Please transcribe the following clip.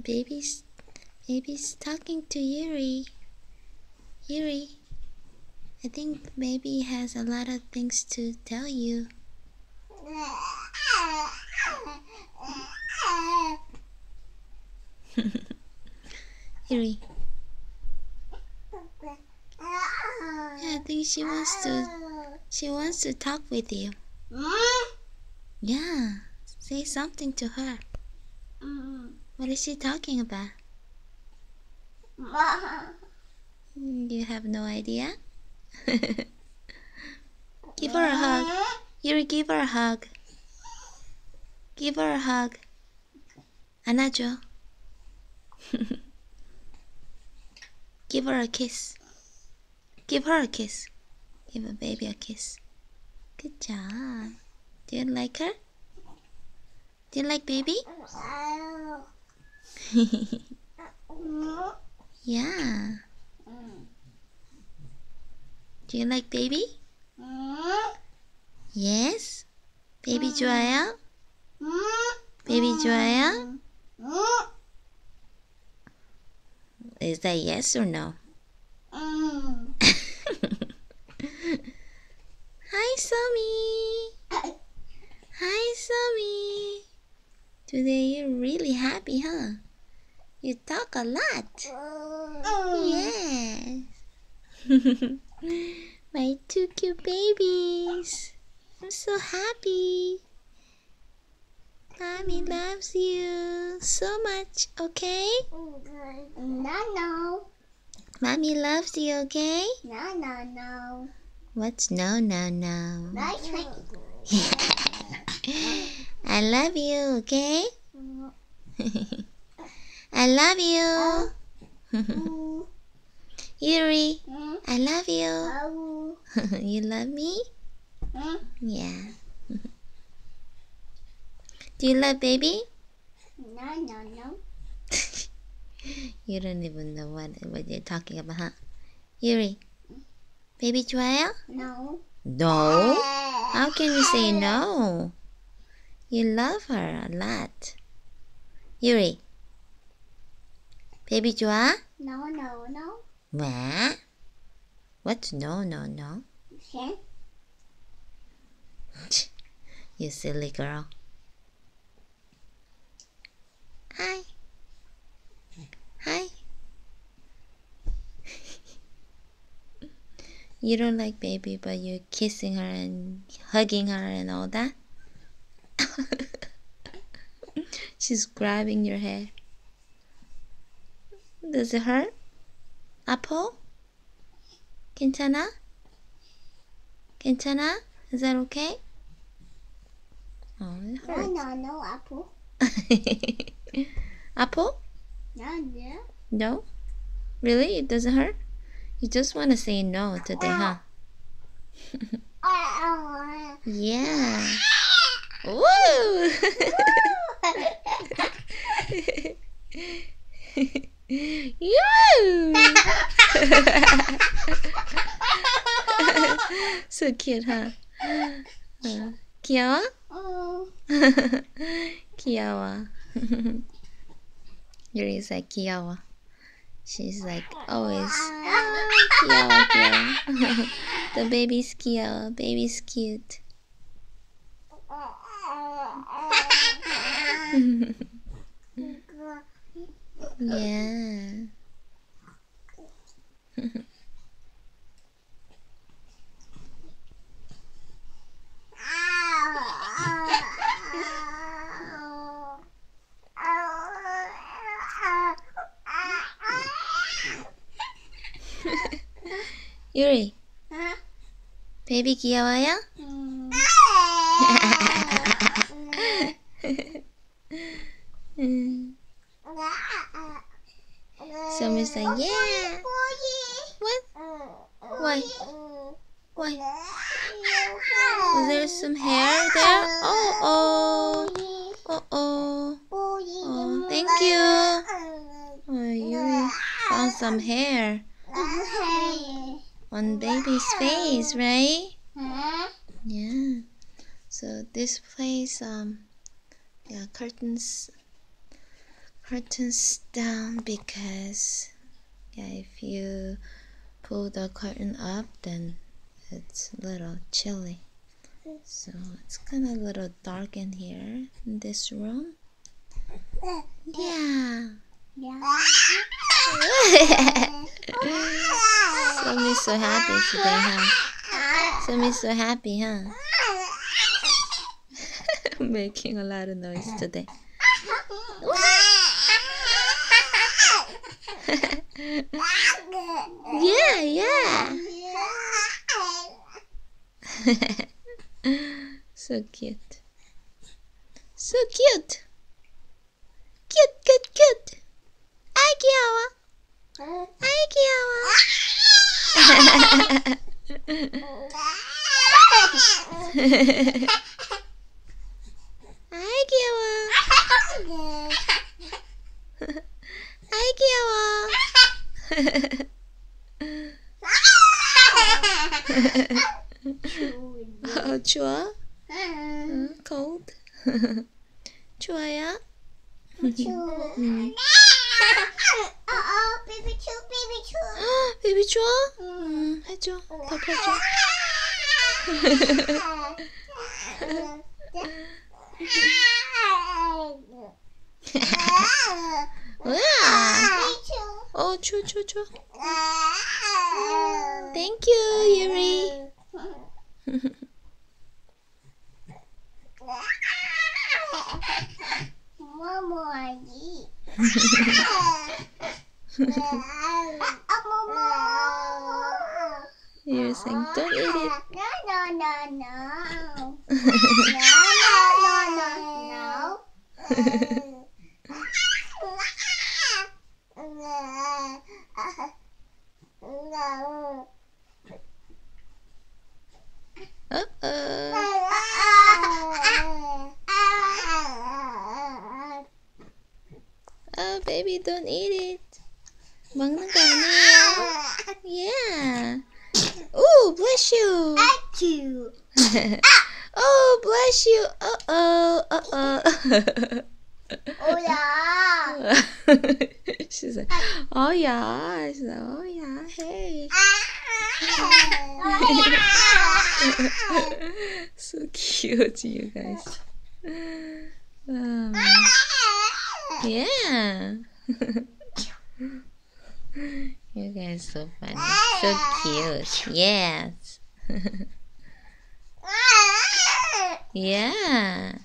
Baby's talking to Yuri. Yuri, I think baby has a lot of things to tell you. Yuri. Yeah, I think she wants to talk with you. Yeah, say something to her. What is she talking about? You have no idea? Give her a hug. Yuri, give her a hug. Give her a hug. 안아줘. Give her a kiss. Give her a kiss. Give a baby a kiss. Good job. Do you like her? Do you like baby? Yeah. Do you like baby? Yes. Baby 좋아요? Baby 좋아요? Is that yes or no? Hi, Somi. Hi, Somi. Today you're really happy, huh? You talk a lot. Yes. My two cute babies. I'm so happy. Mommy loves you so much, okay? No. Mommy loves you, okay? No. What's no? That's right. I love you, okay? I love you. Yuri, I love you. You love me? Yeah. Do you love baby? No. You don't even know what you're talking about, huh? Yuri, baby 좋아요? No. No? How can you say no? You love her a lot. Yuri, baby 좋아? No. What? What's no? Okay. You silly girl. Hi. You don't like baby, but you're kissing her and hugging her and all that? She's grabbing your hair. Does it hurt? 아파? 괜찮아? Is that okay? Oh, it hurts. No, Apple. 아파? No. No? Really? It doesn't hurt? You just want to say no today, huh? Yeah. Woo! You! So cute, huh? 귀여워? 귀여워. Yuri's like 귀여워. She's like always 귀여워. The baby's 귀여워. Baby's cute. Yeah. Yuri, baby 귀여워요? Somi's like, yeah. What? Why? Was there some hair there? Oh, thank you. Oh, Yuri found some hair on baby's face, right? Yeah. So this place, yeah, curtains down because yeah, if you pull the curtain up, then it's a little chilly. So it's kind of a little dark in here in this room. Yeah. Somi's so happy today, huh? Somi's so happy, huh? Making a lot of noise today. Yeah. So cute. So cute. Cute. Ay, 귀여워. Ay, 귀여워. Ay, 귀여워. Ay, 귀여워. 추워? Cold? 추워요? 베이비 추워? 해줘. 덮어줘. 우와. 추워. Thank you, Yuri. You're saying, don't eat it. Oh, baby, don't eat it. 먹는 거 아니에요. Yeah. Oh, bless you. Oh, bless you. She's like, oh yeah. She's like, oh yeah. Hey. So cute, you guys. Yeah. You guys so funny. So cute. Yes. Yeah.